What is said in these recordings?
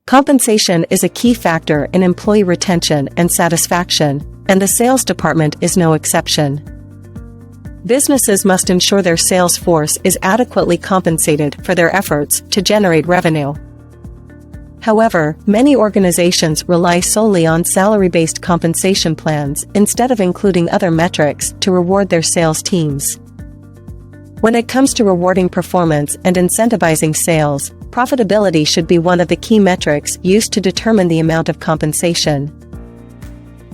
Compensation is a key factor in employee retention and satisfaction, and the sales department is no exception. Businesses must ensure their sales force is adequately compensated for their efforts to generate revenue. However, many organizations rely solely on salary-based compensation plans instead of including other metrics to reward their sales teams. When it comes to rewarding performance and incentivizing sales, profitability should be one of the key metrics used to determine the amount of compensation.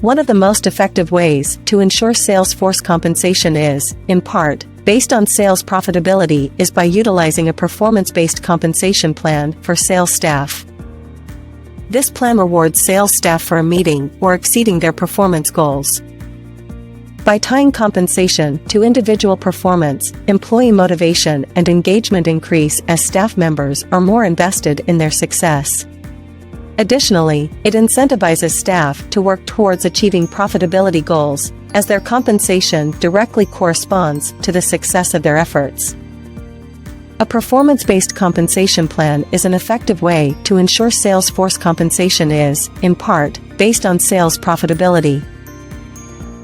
One of the most effective ways to ensure sales force compensation is, in part, based on sales profitability is by utilizing a performance-based compensation plan for sales staff. This plan rewards sales staff for meeting or exceeding their performance goals. By tying compensation to individual performance, employee motivation and engagement increase as staff members are more invested in their success. Additionally, it incentivizes staff to work towards achieving profitability goals, as their compensation directly corresponds to the success of their efforts. A performance-based compensation plan is an effective way to ensure sales force compensation is, in part, based on sales profitability.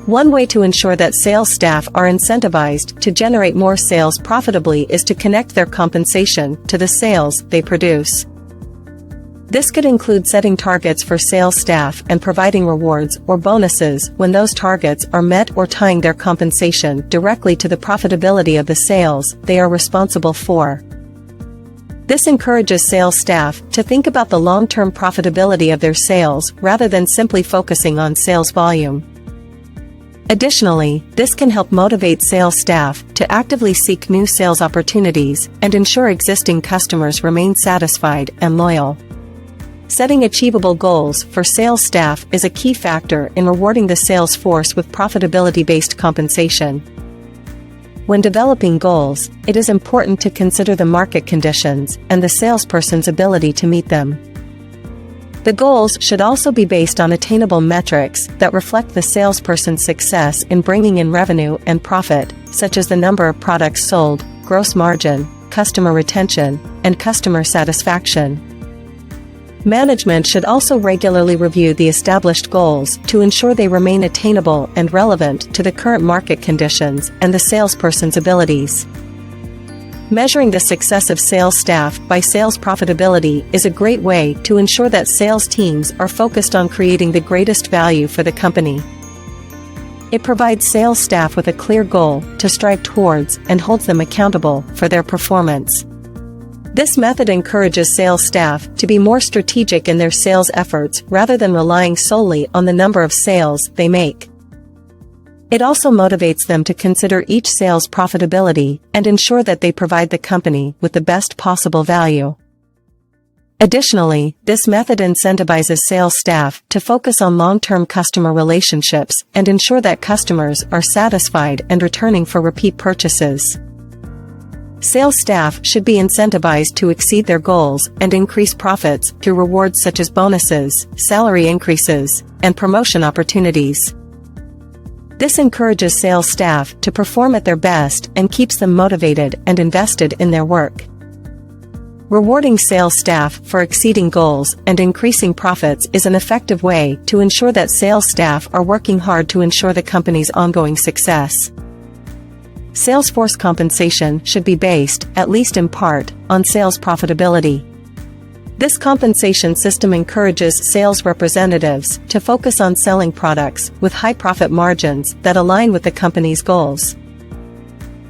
One way to ensure that sales staff are incentivized to generate more sales profitably is to connect their compensation to the sales they produce. This could include setting targets for sales staff and providing rewards or bonuses when those targets are met, or tying their compensation directly to the profitability of the sales they are responsible for. This encourages sales staff to think about the long-term profitability of their sales rather than simply focusing on sales volume. Additionally, this can help motivate sales staff to actively seek new sales opportunities and ensure existing customers remain satisfied and loyal. Setting achievable goals for sales staff is a key factor in rewarding the sales force with profitability-based compensation. When developing goals, it is important to consider the market conditions and the salesperson's ability to meet them. The goals should also be based on attainable metrics that reflect the salesperson's success in bringing in revenue and profit, such as the number of products sold, gross margin, customer retention, and customer satisfaction. Management should also regularly review the established goals to ensure they remain attainable and relevant to the current market conditions and the salesperson's abilities. Measuring the success of sales staff by sales profitability is a great way to ensure that sales teams are focused on creating the greatest value for the company. It provides sales staff with a clear goal to strive towards and holds them accountable for their performance. This method encourages sales staff to be more strategic in their sales efforts rather than relying solely on the number of sales they make. It also motivates them to consider each sale's profitability and ensure that they provide the company with the best possible value. Additionally, this method incentivizes sales staff to focus on long-term customer relationships and ensure that customers are satisfied and returning for repeat purchases. Sales staff should be incentivized to exceed their goals and increase profits through rewards such as bonuses, salary increases, and promotion opportunities. This encourages sales staff to perform at their best and keeps them motivated and invested in their work. Rewarding sales staff for exceeding goals and increasing profits is an effective way to ensure that sales staff are working hard to ensure the company's ongoing success. Salesforce compensation should be based, at least in part, on sales profitability. This compensation system encourages sales representatives to focus on selling products with high profit margins that align with the company's goals.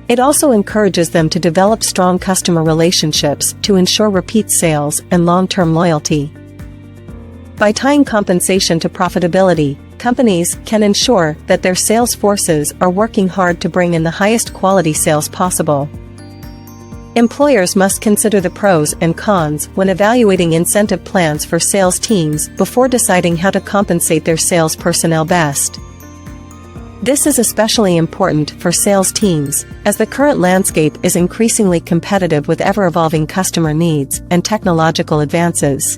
It also encourages them to develop strong customer relationships to ensure repeat sales and long-term loyalty. By tying compensation to profitability, companies can ensure that their sales forces are working hard to bring in the highest quality sales possible. Employers must consider the pros and cons when evaluating incentive plans for sales teams before deciding how to compensate their sales personnel best. This is especially important for sales teams, as the current landscape is increasingly competitive with ever-evolving customer needs and technological advances.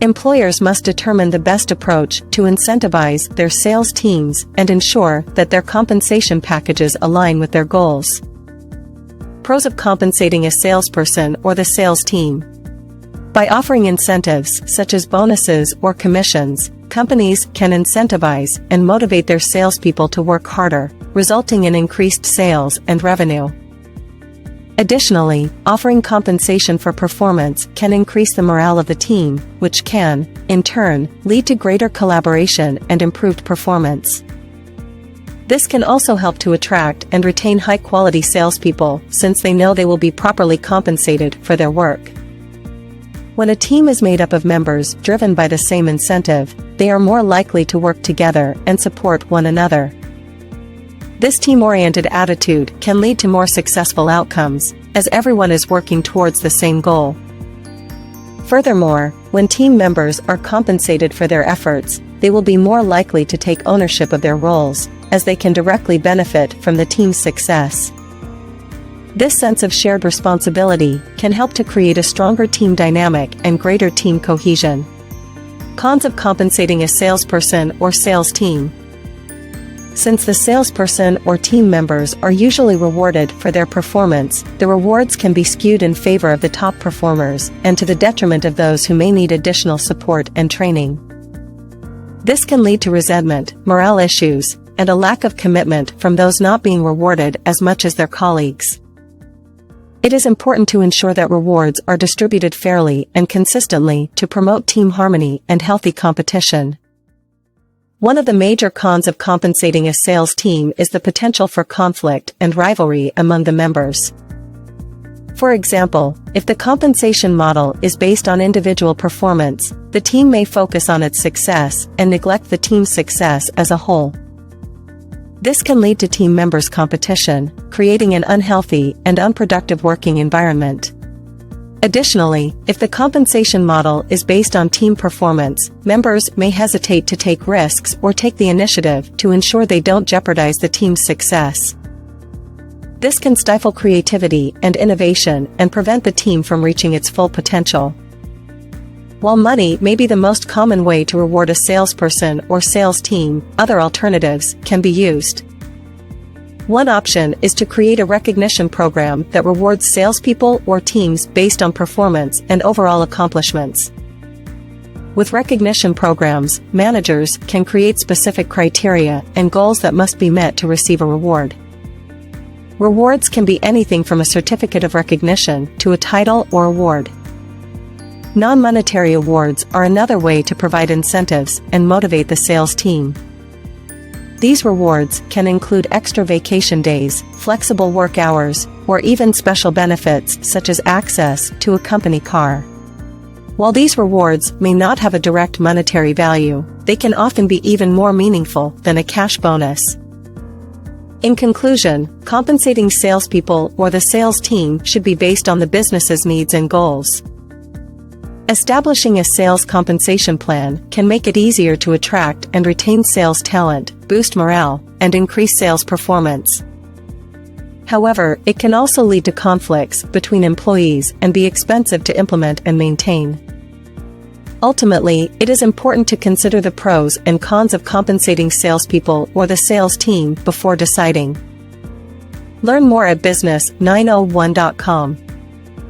Employers must determine the best approach to incentivize their sales teams and ensure that their compensation packages align with their goals. Pros of compensating a salesperson or the sales team. By offering incentives such as bonuses or commissions, companies can incentivize and motivate their salespeople to work harder, resulting in increased sales and revenue. Additionally, offering compensation for performance can increase the morale of the team, which can, in turn, lead to greater collaboration and improved performance. This can also help to attract and retain high-quality salespeople, since they know they will be properly compensated for their work. When a team is made up of members driven by the same incentive, they are more likely to work together and support one another. This team-oriented attitude can lead to more successful outcomes, as everyone is working towards the same goal. Furthermore, when team members are compensated for their efforts, they will be more likely to take ownership of their roles, as they can directly benefit from the team's success. This sense of shared responsibility can help to create a stronger team dynamic and greater team cohesion. Cons of compensating a salesperson or sales team. Since the salesperson or team members are usually rewarded for their performance, the rewards can be skewed in favor of the top performers and to the detriment of those who may need additional support and training. This can lead to resentment, morale issues, and a lack of commitment from those not being rewarded as much as their colleagues. It is important to ensure that rewards are distributed fairly and consistently to promote team harmony and healthy competition. One of the major cons of compensating a sales team is the potential for conflict and rivalry among the members. For example, if the compensation model is based on individual performance, the team may focus on its success and neglect the team's success as a whole. This can lead to team members' competition, creating an unhealthy and unproductive working environment. Additionally, if the compensation model is based on team performance, members may hesitate to take risks or take the initiative to ensure they don't jeopardize the team's success. This can stifle creativity and innovation and prevent the team from reaching its full potential. While money may be the most common way to reward a salesperson or sales team, other alternatives can be used. One option is to create a recognition program that rewards salespeople or teams based on performance and overall accomplishments. With recognition programs, managers can create specific criteria and goals that must be met to receive a reward. Rewards can be anything from a certificate of recognition to a title or award. Non-monetary awards are another way to provide incentives and motivate the sales team. These rewards can include extra vacation days, flexible work hours, or even special benefits such as access to a company car. While these rewards may not have a direct monetary value, they can often be even more meaningful than a cash bonus. In conclusion, compensating salespeople or the sales team should be based on the business's needs and goals. Establishing a sales compensation plan can make it easier to attract and retain sales talent, boost morale, and increase sales performance. However, it can also lead to conflicts between employees and be expensive to implement and maintain. Ultimately, it is important to consider the pros and cons of compensating salespeople or the sales team before deciding. Learn more at business901.com.